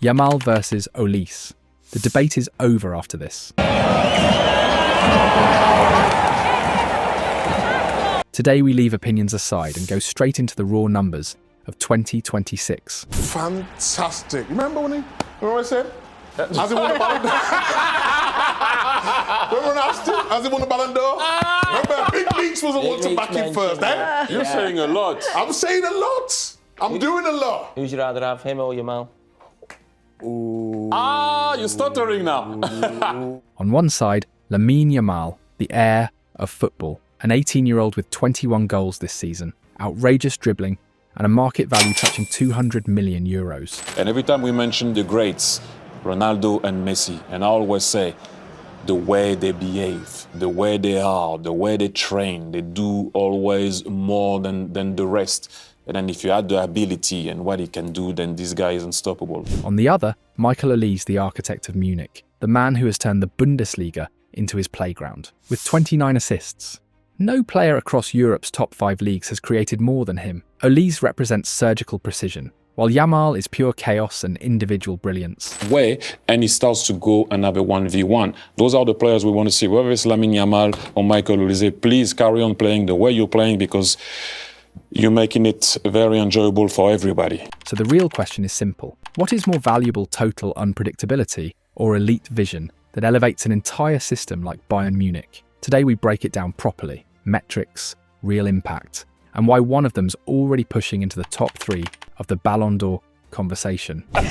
Yamal versus Olise. The debate is over after this. Today we leave opinions aside and go straight into the raw numbers of 2026. Fantastic. Remember when I said? Has he won the Ballon d'Or? Remember when I asked him? Has he won the Ballon d'Or? Remember, Big Leaks was the one to back him first, eh? You're saying a lot. I'm saying a lot. I'm doing a lot. Who'd you rather have, him or Yamal? You're stuttering now. On one side, Lamine Yamal, the heir of football, an 18-year-old with 21 goals this season, outrageous dribbling, and a market value touching 200 million euros. And every time we mention the greats, Ronaldo and Messi, and I always say, the way they behave, the way they are, the way they train, they do always more than the rest. And then if you add the ability and what he can do, then this guy is unstoppable. On the other, Michael Olise, the architect of Munich, the man who has turned the Bundesliga into his playground. With 29 assists, no player across Europe's top 5 leagues has created more than him. Olise represents surgical precision, while Yamal is pure chaos and individual brilliance. And he starts to go and have a 1v1. Those are the players we want to see. Whether it's Lamine Yamal or Michael Olise, please carry on playing the way you're playing, because you're making it very enjoyable for everybody. So the real question is simple. What is more valuable, total unpredictability or elite vision that elevates an entire system like Bayern Munich? Today we break it down properly. Metrics, real impact, and why one of them's already pushing into the top 3 of the Ballon d'Or conversation. Can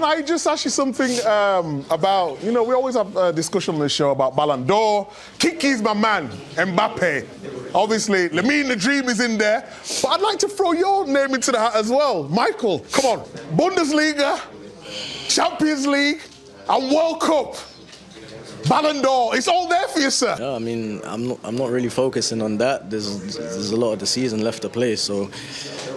I just ask you something about, we always have a discussion on the show about Ballon d'Or. Kiki's my man, Mbappe. Obviously, Lamine the Dream is in there. But I'd like to throw your name into the hat as well. Michael, come on. Bundesliga, Champions League, and World Cup. Ballon d'Or, it's all there for you, sir. Yeah, I mean, I'm not really focusing on that. There's a lot of the season left to play, so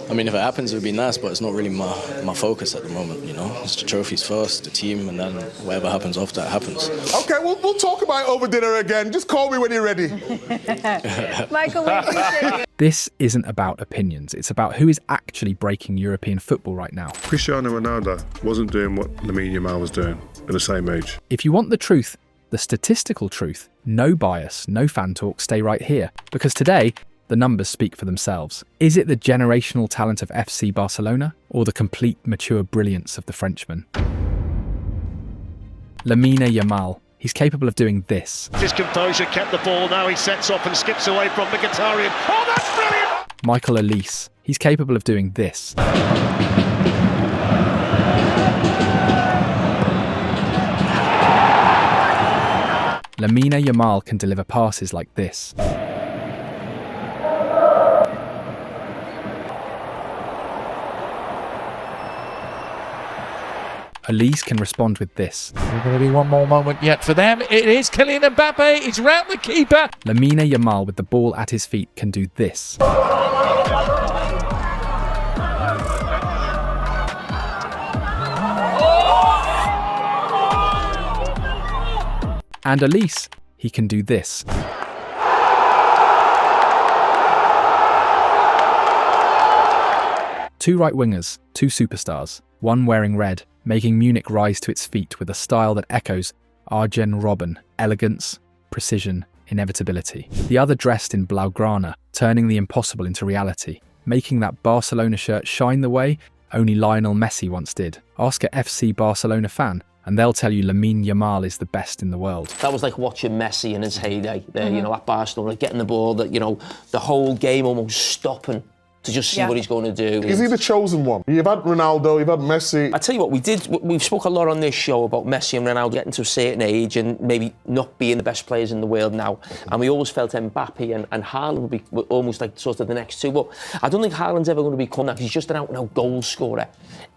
I mean, if it happens, it would be nice, but it's not really my focus at the moment. It's the trophies first, the team, and then whatever happens after that happens. Okay, we'll talk about it over dinner again. Just call me when you're ready. Michael, we appreciate you. This isn't about opinions. It's about who is actually breaking European football right now. Cristiano Ronaldo wasn't doing what Lamine Yamal was doing at the same age. If you want the truth, the statistical truth, no bias, no fan talk, stay right here. Because today, the numbers speak for themselves. Is it the generational talent of FC Barcelona or the complete mature brilliance of the Frenchman? Lamine Yamal. He's capable of doing this. His composure kept the ball, now he sets off and skips away from Mkhitaryan. Oh, that's brilliant! Michael Olise. He's capable of doing this. Lamine Yamal can deliver passes like this. Olise can respond with this. There's going to be one more moment yet for them. It is Kylian Mbappe. He's round the keeper. Lamine Yamal with the ball at his feet can do this. And Olise, he can do this. Two right wingers, two superstars, one wearing red, making Munich rise to its feet with a style that echoes Arjen Robben, elegance, precision, inevitability. The other dressed in Blaugrana, turning the impossible into reality, making that Barcelona shirt shine the way only Lionel Messi once did. Ask an FC Barcelona fan, and they'll tell you Lamine Yamal is the best in the world. That was like watching Messi in his heyday there, at Barcelona, getting the ball, that, the whole game almost stopping to just see what he's going to do. Is he the chosen one? You've had Ronaldo, you've had Messi. I tell you what, we've spoke a lot on this show about Messi and Ronaldo getting to a certain age and maybe not being the best players in the world now. And we always felt Mbappe and Haaland would be almost like sort of the next two. But I don't think Haaland's ever going to become that, because he's just an out-and-out goal scorer.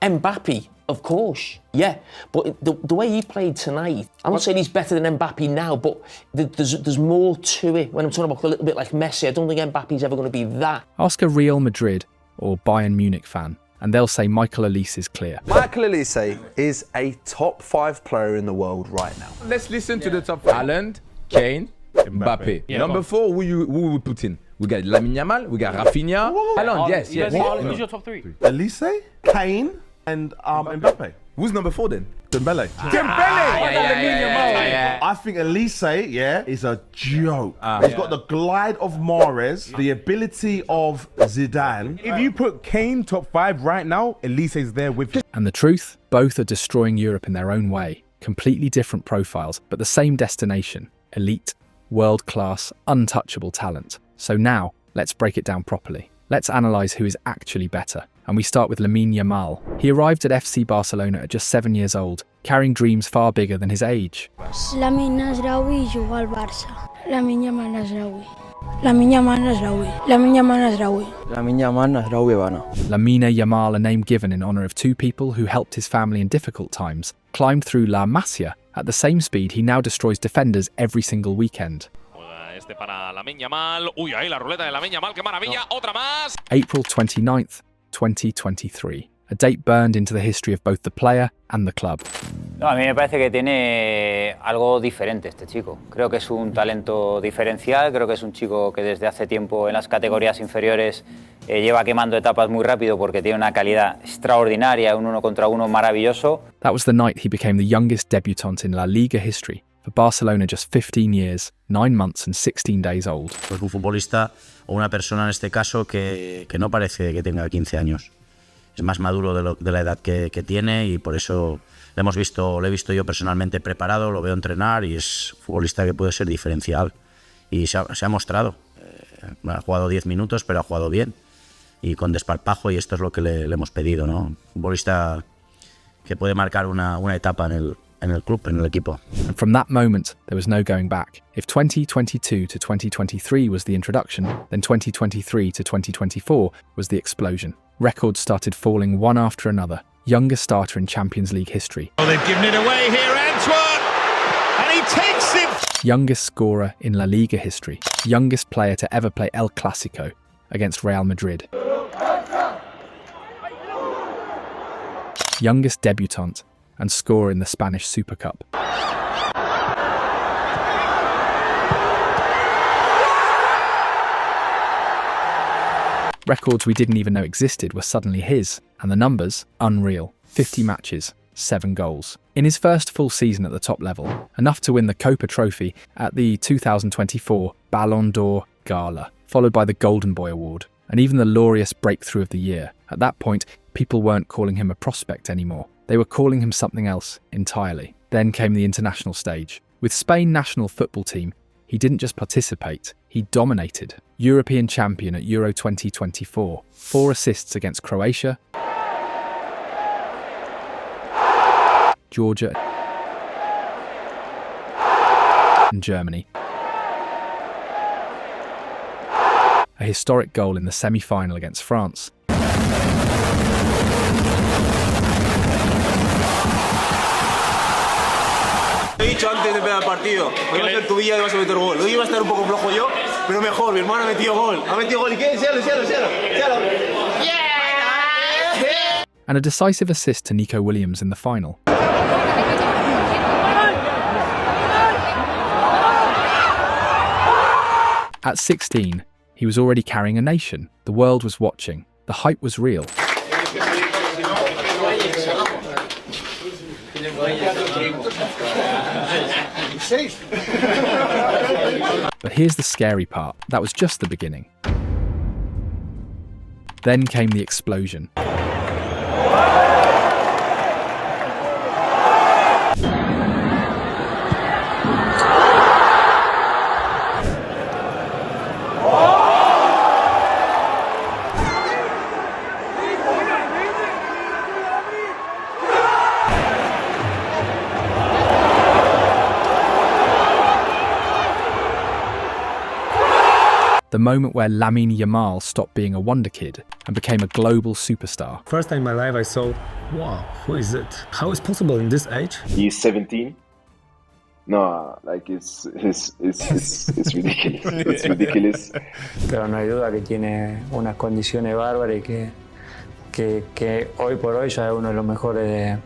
Mbappe, of course, yeah. But the way he played tonight, I'm not saying he's better than Mbappe now, but there's more to it. When I'm talking about a little bit like Messi, I don't think Mbappe's ever going to be that. Ask a Real Madrid or Bayern Munich fan, and they'll say Michael Olise is clear. Michael Olise is a top 5 player in the world right now. Let's listen to the top 5. Haaland, Kane, Mbappe. Number 4, who would put in? We got Lamine Yamal, we got Rafinha. Haaland, yes. Who's your top three? Olise, Kane, and Mbappe. Who's number 4 then? Dembele. I think Olise, is a joke. He's got the glide of Mahrez, the ability of Zidane. If you put Kane top 5 right now, Olise's there with you. And the truth? Both are destroying Europe in their own way. Completely different profiles, but the same destination. Elite, world-class, untouchable talent. So now, let's break it down properly. Let's analyse who is actually better. And we start with Lamine Yamal. He arrived at FC Barcelona at just 7 years old, carrying dreams far bigger than his age. Lamine Nasraoui jugó al Barça. Lamine Yamal Nasraoui. Lamine Yamal Nasraoui. Lamine Yamal Nasraoui. Lamine Yamal Nasraoui bana. Lamine Yamal, a name given in honour of two people who helped his family in difficult times, climbed through La Masia at the same speed he now destroys defenders every single weekend. Para Lamine Yamal. Uy, ahí la ruleta de Lamine Yamal, qué maravilla, otra más. April 29th, 2023. A date burned into the history of both the player and the club. No, a mí me parece que tiene algo diferente este chico. Creo que es un talento diferencial, creo que es un chico que desde hace tiempo en las categorías inferiores lleva quemando etapas muy rápido porque tiene una calidad extraordinaria, un 1 contra 1 maravilloso. That was the night he became the youngest debutant in La Liga history. For Barcelona, just 15 years, 9 months and 16 days old. Pues un futbolista o una persona en este caso que no parece que tenga 15 años. Es más maduro de la edad que tiene y por eso lo he visto yo personalmente preparado, lo veo entrenar y es un futbolista que puede ser diferencial. Y se ha mostrado. Ha jugado 10 minutos, pero ha jugado bien y con desparpajo y esto es lo que le hemos pedido, ¿no? Un futbolista que puede marcar una etapa en el club, en el equipo. And from that moment, there was no going back. If 2022 to 2023 was the introduction, then 2023 to 2024 was the explosion. Records started falling one after another. Youngest starter in Champions League history. Oh, they've given it away here, Antwerp! And he takes it! Youngest scorer in La Liga history. Youngest player to ever play El Clásico against Real Madrid. Youngest debutant and scorer in the Spanish Super Cup. Records we didn't even know existed were suddenly his, and the numbers, unreal. 50 matches, 7 goals. In his first full season at the top level, enough to win the Copa Trophy at the 2024 Ballon d'Or Gala, followed by the Golden Boy Award, and even the Laureus Breakthrough of the Year. At that point, people weren't calling him a prospect anymore. They were calling him something else entirely. Then came the international stage. With Spain national football team, he didn't just participate, he dominated. European champion at Euro 2024. 4 assists against Croatia, Georgia, and Germany. A historic goal in the semi-final against France. He dicho antes de empezar el partido, hoy va a ser tu día y vas a meter gol. Hoy iba a estar un poco flojo yo, pero mejor, mi hermano ha metido gol. Ha metido gol y qué, séalo. And a decisive assist to Nico Williams in the final. At 16, he was already carrying a nation. The world was watching. The hype was real. But here's the scary part. That was just the beginning. Then came the explosion. The moment where Lamine Yamal stopped being a wonder kid and became a global superstar. First time in my life I saw, wow, who is it? How is possible in this age? He's 17. No, like it's ridiculous. It's ridiculous. Pero no hay duda que tiene unas condiciones bárbaras y que hoy por hoy ya es uno de los mejores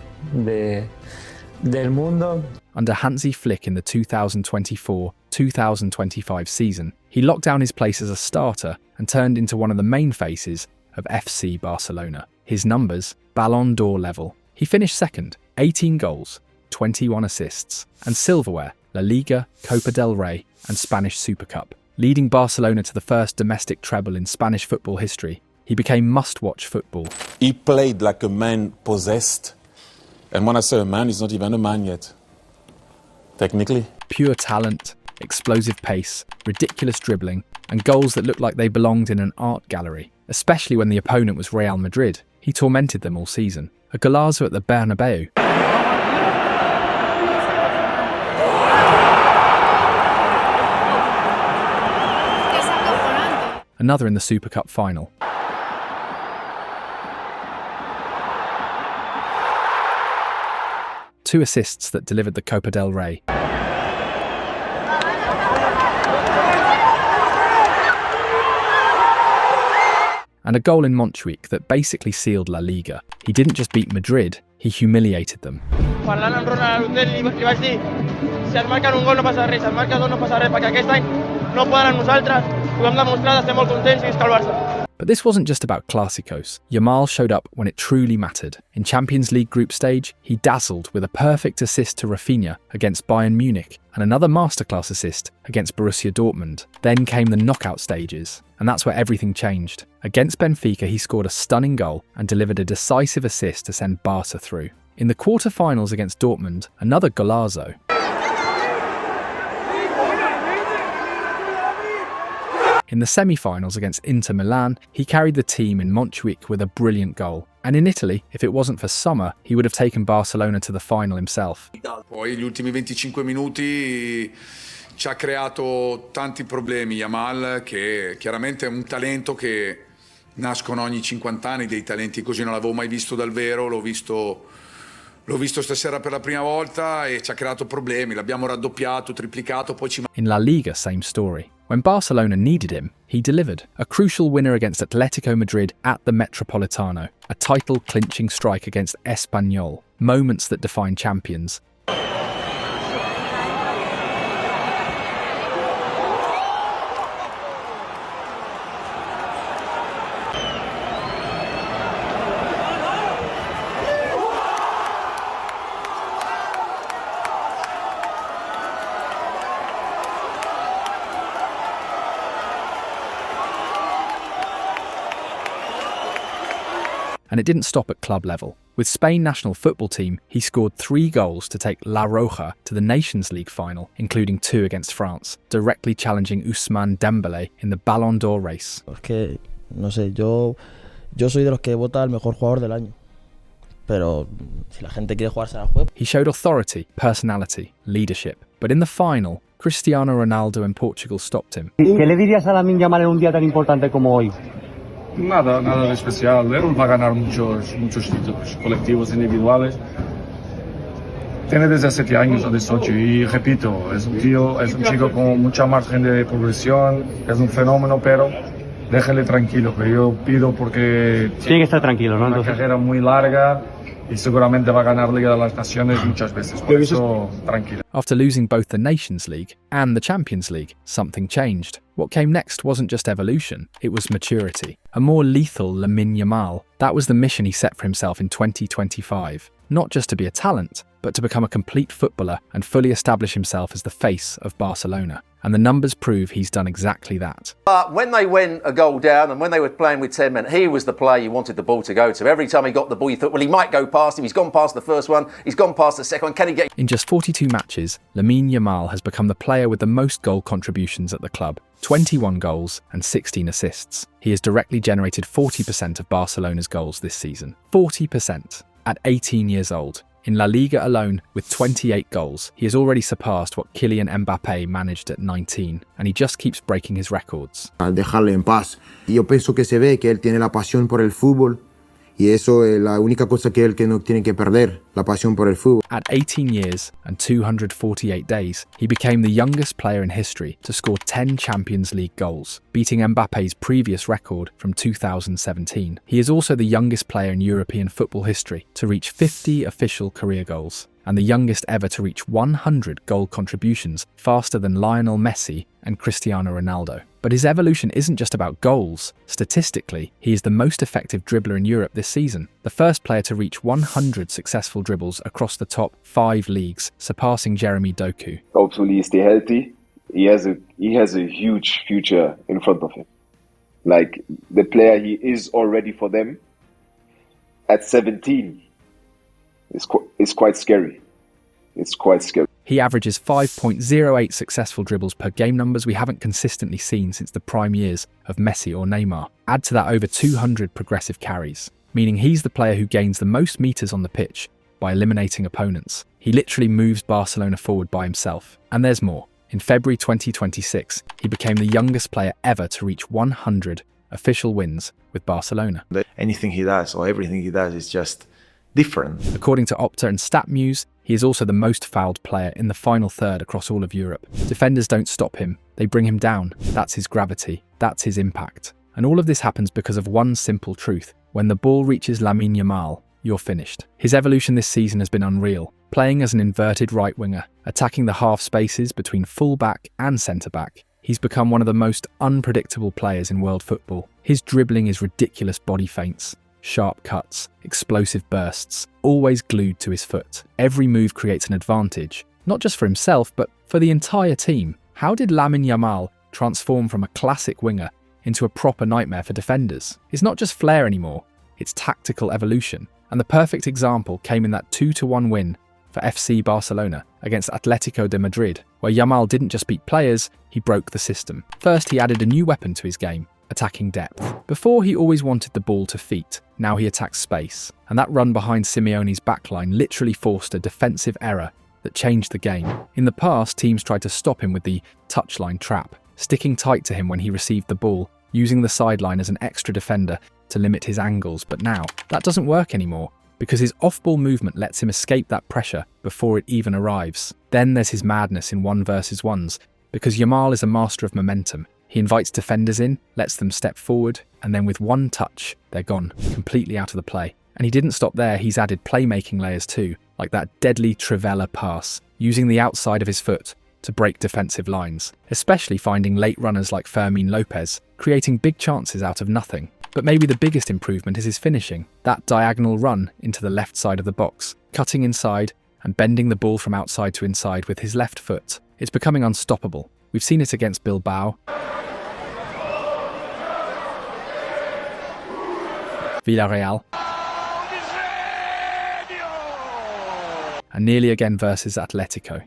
del mundo. Under Hansi Flick in the 2024-2025 season, he locked down his place as a starter and turned into one of the main faces of FC Barcelona. His numbers, Ballon d'Or level. He finished second, 18 goals, 21 assists, and silverware, La Liga, Copa del Rey, and Spanish Super Cup. Leading Barcelona to the first domestic treble in Spanish football history, he became must-watch football. He played like a man possessed. And when I say a man, he's not even a man yet. Technically. Pure talent, explosive pace, ridiculous dribbling, and goals that looked like they belonged in an art gallery. Especially when the opponent was Real Madrid, he tormented them all season. A golazo at the Bernabeu. Another in the Super Cup final. Two assists that delivered the Copa del Rey. And a goal in Montjuic that basically sealed La Liga. He didn't just beat Madrid, he humiliated them. But this wasn't just about Clásicos. Yamal showed up when it truly mattered. In Champions League group stage, he dazzled with a perfect assist to Rafinha against Bayern Munich and another masterclass assist against Borussia Dortmund. Then came the knockout stages, and that's where everything changed. Against Benfica, he scored a stunning goal and delivered a decisive assist to send Barca through. In the quarter-finals against Dortmund, another golazo. In the semi-finals against Inter Milan, he carried the team in Montjuic with a brilliant goal. And in Italy, if it wasn't for Sommer, he would have taken Barcelona to the final himself. Poi gli ultimi 25 minuti ci ha creato tanti problemi Yamal, che chiaramente è un talento che nascono ogni 50 anni, dei talenti così non l'avevo mai visto dal vero, l'ho visto stasera per la prima volta e ci ha creato problemi, l'abbiamo raddoppiato, triplicato, poi ci... In La Liga, same story. When Barcelona needed him, he delivered. A crucial winner against Atletico Madrid at the Metropolitano. A title-clinching strike against Espanyol. Moments that define champions. And it didn't stop at club level. With Spain national football team, he scored 3 goals to take La Roja to the Nations League final, including 2 against France, directly challenging Ousmane Dembélé in the Ballon d'Or race. Porque, no sé, yo soy de los que vota al mejor jugador del año. Pero si la gente quiere jugar, se la juega. He showed authority, personality, leadership. But in the final, Cristiano Ronaldo in Portugal stopped him. ¿Qué le dirías a Lamine Yamal en un día tan importante como hoy? Nada de especial. Él va a ganar muchos títulos, colectivos, individuales. Tiene 17 años o 18 y repito, es un chico con mucha margen de progresión, es un fenómeno, pero déjale tranquilo, que yo pido porque tiene que estar tranquilo, ¿no? Una carrera muy larga y seguramente va a ganar Liga de las Naciones muchas veces, por eso tranquilo. After losing both the Nations League and the Champions League, something changed. What came next wasn't just evolution, it was maturity. A more lethal Lamine Yamal. That was the mission he set for himself in 2025. Not just to be a talent, but to become a complete footballer and fully establish himself as the face of Barcelona. And the numbers prove he's done exactly that. But when they went a goal down and when they were playing with 10 men, he was the player you wanted the ball to go to. Every time he got the ball, you thought, well, he might go past him. He's gone past the first one. He's gone past the second one. Can he get... In just 42 matches, Lamine Yamal has become the player with the most goal contributions at the club. 21 goals and 16 assists. He has directly generated 40% of Barcelona's goals this season. 40% at 18 years old. In La Liga alone, with 28 goals, he has already surpassed what Kylian Mbappé managed at 19, and he just keeps breaking his records. Al dejarle en paz. Y yo pienso que se ve que él tiene la pasión por el fútbol, y eso es la única cosa que él que no tiene que perder, la pasión por el fútbol. At 18 years and 248 days, he became the youngest player in history to score 10 Champions League goals, beating Mbappe's previous record from 2017. He is also the youngest player in European football history to reach 50 official career goals. and the youngest ever to reach 100 goal contributions, faster than Lionel Messi and Cristiano Ronaldo. But his evolution isn't just about goals. Statistically, he is the most effective dribbler in Europe this season, the first player to reach 100 successful dribbles across the top 5 leagues, surpassing Jeremy Doku. Hopefully he stay healthy. He has a huge future in front of him. Like, the player he is already for them at 17 is quite scary. It's quite scary. He averages 5.08 successful dribbles per game, numbers we haven't consistently seen since the prime years of Messi or Neymar. Add to that over 200 progressive carries, meaning he's the player who gains the most meters on the pitch by eliminating opponents. He literally moves Barcelona forward by himself. And there's more. In February 2026, he became the youngest player ever to reach 100 official wins with Barcelona. Anything he does or everything he does is just different. According to Opta and StatMuse, he is also the most fouled player in the final third across all of Europe. Defenders don't stop him, they bring him down. That's his gravity, that's his impact. And all of this happens because of one simple truth. When the ball reaches Lamine Yamal, you're finished. His evolution this season has been unreal. Playing as an inverted right winger, attacking the half spaces between full-back and centre-back, he's become one of the most unpredictable players in world football. His dribbling is ridiculous body feints, sharp cuts, explosive bursts, always glued to his foot. Every move creates an advantage, not just for himself, but for the entire team. How did Lamine Yamal transform from a classic winger into a proper nightmare for defenders? It's not just flair anymore, it's tactical evolution. And the perfect example came in that 2-1 win for FC Barcelona against Atletico de Madrid, where Yamal didn't just beat players, he broke the system. First, he added a new weapon to his game, attacking depth. Before, he always wanted the ball to feet. Now he attacks space. And that run behind Simeone's backline literally forced a defensive error that changed the game. In the past, teams tried to stop him with the touchline trap, sticking tight to him when he received the ball, using the sideline as an extra defender to limit his angles. But now, that doesn't work anymore, because his off-ball movement lets him escape that pressure before it even arrives. Then there's his madness in 1v1s, because Yamal is a master of momentum. He invites defenders in, lets them step forward, and then with one touch, they're gone, completely out of the play. And he didn't stop there, he's added playmaking layers too, like that deadly Trivela pass, using the outside of his foot to break defensive lines, especially finding late runners like Fermin Lopez, creating big chances out of nothing. But maybe the biggest improvement is his finishing, that diagonal run into the left side of the box, cutting inside and bending the ball from outside to inside with his left foot. It's becoming unstoppable. We've seen it against Bilbao, Villarreal, and nearly again versus Atletico.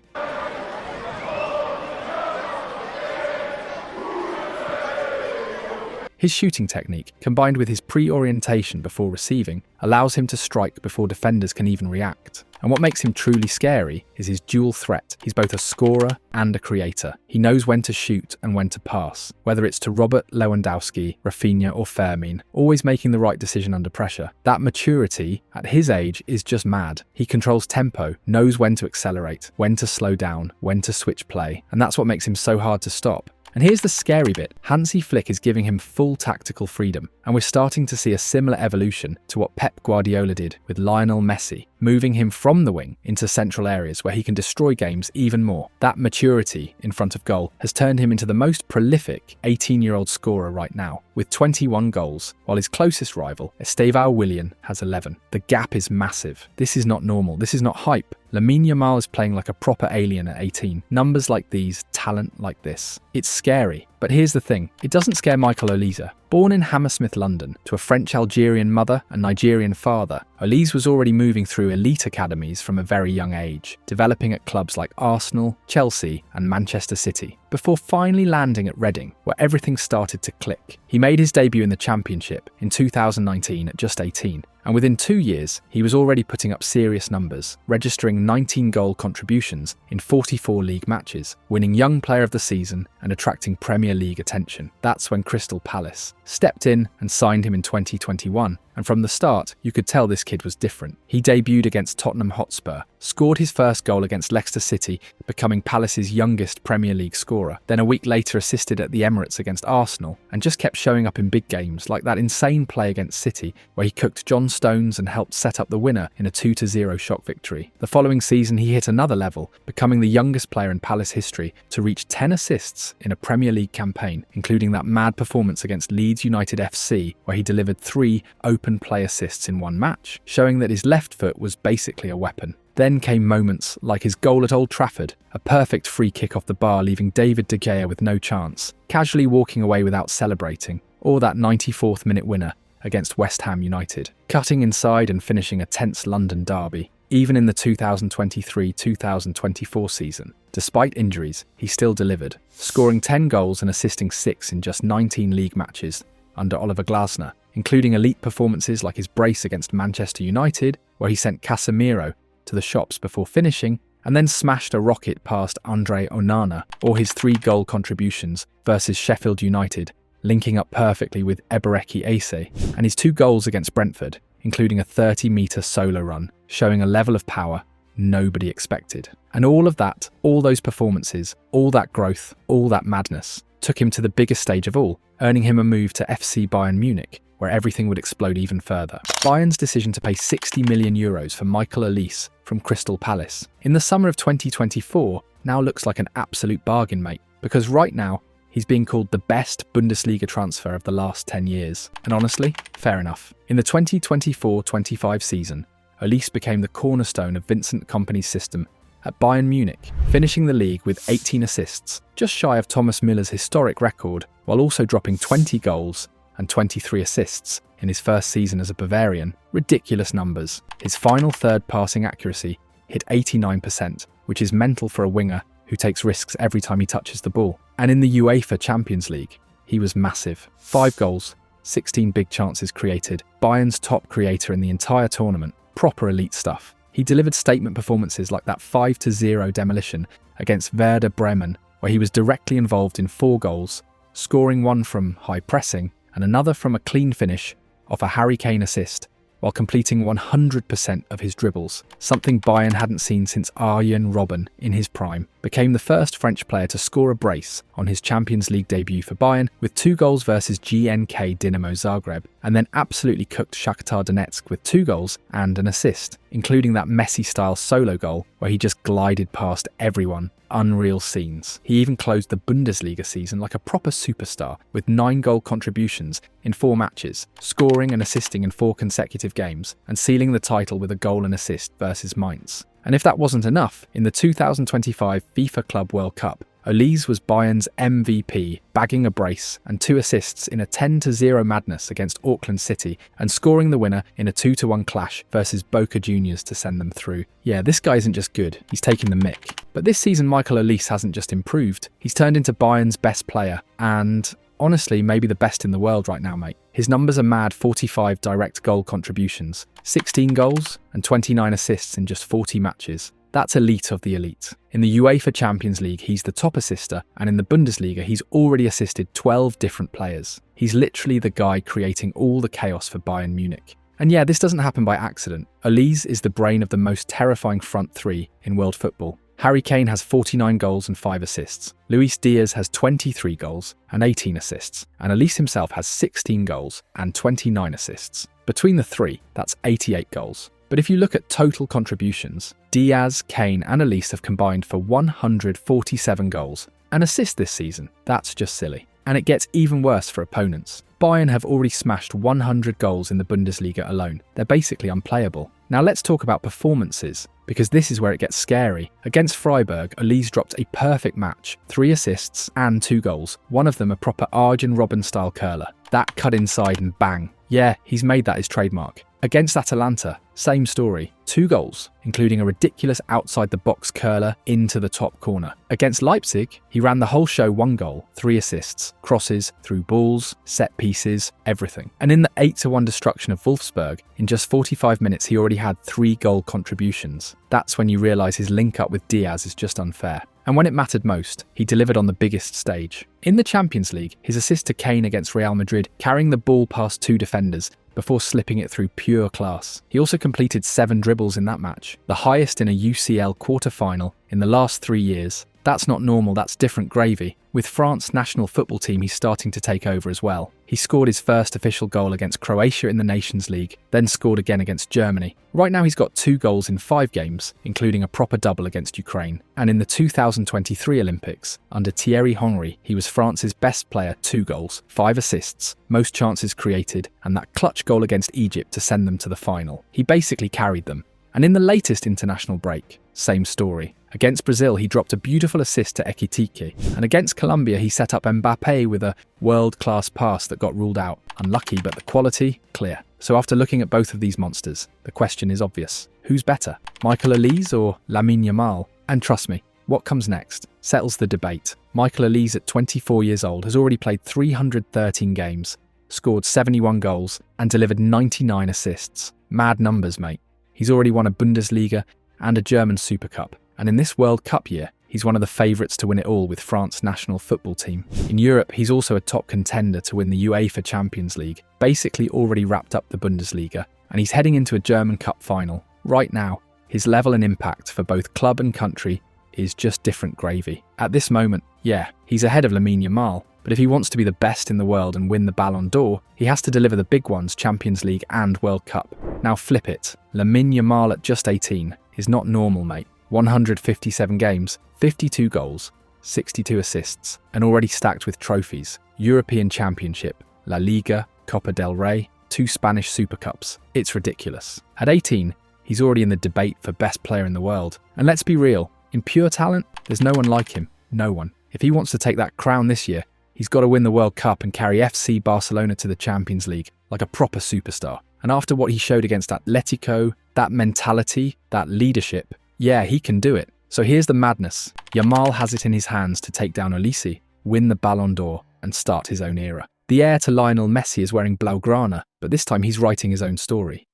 His shooting technique, combined with his pre-orientation before receiving, allows him to strike before defenders can even react. And what makes him truly scary is his dual threat. He's both a scorer and a creator. He knows when to shoot and when to pass, whether it's to Robert Lewandowski, Rafinha or Fermin, always making the right decision under pressure. That maturity, at his age, is just mad. He controls tempo, knows when to accelerate, when to slow down, when to switch play, and that's what makes him so hard to stop. And here's the scary bit. Hansi Flick is giving him full tactical freedom, and we're starting to see a similar evolution to what Pep Guardiola did with Lionel Messi, moving him from the wing into central areas where he can destroy games even more. That maturity in front of goal has turned him into the most prolific 18-year-old scorer right now, with 21 goals, while his closest rival, Estevão Willian, has 11. The gap is massive. This is not normal. This is not hype. Lamine Yamal is playing like a proper alien at 18. Numbers like these, talent like this. It's scary. But here's the thing, it doesn't scare Michael Olise. Born in Hammersmith, London, to a French-Algerian mother and Nigerian father, Olise was already moving through elite academies from a very young age, developing at clubs like Arsenal, Chelsea and Manchester City, before finally landing at Reading, where everything started to click. He made his debut in the Championship in 2019 at just 18, and within 2 years, he was already putting up serious numbers, registering 19 goal contributions in 44 league matches, winning Young Player of the Season and attracting Premier League attention. That's when Crystal Palace stepped in and signed him in 2021. And from the start, you could tell this kid was different. He debuted against Tottenham Hotspur, scored his first goal against Leicester City, becoming Palace's youngest Premier League scorer. Then a week later assisted at the Emirates against Arsenal, and just kept showing up in big games, like that insane play against City, where he cooked John Stones and helped set up the winner in a 2-0 shock victory. The following season, he hit another level, becoming the youngest player in Palace history to reach 10 assists in a Premier League campaign, including that mad performance against Leeds United FC, where he delivered 3 open play assists in one match, showing that his left foot was basically a weapon. Then came moments like his goal at Old Trafford, a perfect free kick off the bar leaving David De Gea with no chance, casually walking away without celebrating, or that 94th minute winner against West Ham United, cutting inside and finishing a tense London derby. Even in the 2023-2024 season, despite injuries, he still delivered, scoring 10 goals and assisting 6 in just 19 league matches under Oliver Glasner, including elite performances like his brace against Manchester United, where he sent Casemiro to the shops before finishing, and then smashed a rocket past Andre Onana, or his 3 goal contributions versus Sheffield United, linking up perfectly with Ebereki Eze, and his 2 goals against Brentford, including a 30-metre solo run, showing a level of power nobody expected. And all of that, all those performances, all that growth, all that madness, took him to the biggest stage of all, earning him a move to FC Bayern Munich, where everything would explode even further. Bayern's decision to pay €60 million for Michael Olise from Crystal Palace in the summer of 2024 now looks like an absolute bargain, mate, because right now, he's being called the best Bundesliga transfer of the last 10 years. And honestly, fair enough. In the 2024-25 season, Olise became the cornerstone of Vincent Kompany's system at Bayern Munich, finishing the league with 18 assists, just shy of Thomas Müller's historic record, while also dropping 20 goals and 23 assists in his first season as a Bavarian. Ridiculous numbers. His final third passing accuracy hit 89%, which is mental for a winger who takes risks every time he touches the ball. And in the UEFA Champions League, he was massive. 5 goals, 16 big chances created, Bayern's top creator in the entire tournament, proper elite stuff. He delivered statement performances like that 5-0 demolition against Werder Bremen, where he was directly involved in 4 goals, scoring 1 from high pressing and another from a clean finish off a Harry Kane assist, while completing 100% of his dribbles, something Bayern hadn't seen since Arjen Robben in his prime, became the first French player to score a brace on his Champions League debut for Bayern with 2 goals versus GNK Dinamo Zagreb, and then absolutely cooked Shakhtar Donetsk with 2 goals and an assist, including that Messi-style solo goal where he just glided past everyone. Unreal scenes. He even closed the Bundesliga season like a proper superstar with 9 goal contributions in 4 matches, scoring and assisting in 4 consecutive games, and sealing the title with a goal and assist versus Mainz. And if that wasn't enough, in the 2025 FIFA Club World Cup, Olise was Bayern's MVP, bagging a brace and 2 assists in a 10-0 madness against Auckland City and scoring the winner in a 2-1 clash versus Boca Juniors to send them through. Yeah, this guy isn't just good, he's taking the mick. But this season Michael Olise hasn't just improved, he's turned into Bayern's best player and, honestly, maybe the best in the world right now, mate. His numbers are mad: 45 direct goal contributions, 16 goals and 29 assists in just 40 matches. That's elite of the elite. In the UEFA Champions League, he's the top assister, and in the Bundesliga, he's already assisted 12 different players. He's literally the guy creating all the chaos for Bayern Munich. And yeah, this doesn't happen by accident. Olise is the brain of the most terrifying front 3 in world football. Harry Kane has 49 goals and 5 assists. Luis Diaz has 23 goals and 18 assists. And Olise himself has 16 goals and 29 assists. Between the 3, that's 88 goals. But if you look at total contributions, Diaz, Kane and Olise have combined for 147 goals and assists this season. That's just silly. And it gets even worse for opponents. Bayern have already smashed 100 goals in the Bundesliga alone. They're basically unplayable. Now let's talk about performances, because this is where it gets scary. Against Freiburg, Olise dropped a perfect match, 3 assists and 2 goals, one of them a proper Arjen Robben-style curler. That cut inside and bang. Yeah, he's made that his trademark. Against Atalanta, same story, 2 goals, including a ridiculous outside-the-box curler into the top corner. Against Leipzig, he ran the whole show, 1 goal, 3 assists, crosses, through balls, set pieces, everything. And in the 8-1 destruction of Wolfsburg, in just 45 minutes he already had 3 goal contributions. That's when you realise his link-up with Diaz is just unfair. And when it mattered most, he delivered on the biggest stage. In the Champions League, his assist to Kane against Real Madrid, carrying the ball past 2 defenders before slipping it through pure class. He also completed 7 dribbles in that match, the highest in a UCL quarter-final in the last 3 years. That's not normal, that's different gravy. With France national football team, he's starting to take over as well. He scored his first official goal against Croatia in the Nations League, then scored again against Germany. Right now he's got 2 goals in 5 games, including a proper double against Ukraine. And in the 2023 Olympics, under Thierry Henry, he was France's best player, 2 goals, 5 assists, most chances created, and that clutch goal against Egypt to send them to the final. He basically carried them. And in the latest international break, same story. Against Brazil, he dropped a beautiful assist to Ekitike, and against Colombia, he set up Mbappe with a world-class pass that got ruled out. Unlucky, but the quality, clear. So after looking at both of these monsters, the question is obvious. Who's better, Michael Olise or Lamine Yamal? And trust me, what comes next settles the debate. Michael Olise, at 24 years old, has already played 313 games, scored 71 goals, and delivered 99 assists. Mad numbers, mate. He's already won a Bundesliga and a German Super Cup. And in this World Cup year, he's one of the favourites to win it all with France national football team. In Europe, he's also a top contender to win the UEFA Champions League, basically already wrapped up the Bundesliga, and he's heading into a German Cup final. Right now, his level and impact for both club and country is just different gravy. At this moment, yeah, he's ahead of Lamine Yamal, but if he wants to be the best in the world and win the Ballon d'Or, he has to deliver the big ones, Champions League and World Cup. Now flip it. Lamine Yamal at just 18 is not normal, mate. 157 games, 52 goals, 62 assists, and already stacked with trophies. European Championship, La Liga, Copa del Rey, 2 Spanish Super Cups. It's ridiculous. At 18, he's already in the debate for best player in the world. And let's be real, in pure talent, there's no one like him. No one. If he wants to take that crown this year, he's got to win the World Cup and carry FC Barcelona to the Champions League like a proper superstar. And after what he showed against Atletico, that mentality, that leadership, yeah, he can do it. So here's the madness. Yamal has it in his hands to take down Olise, win the Ballon d'Or, and start his own era. The heir to Lionel Messi is wearing Blaugrana, but this time he's writing his own story.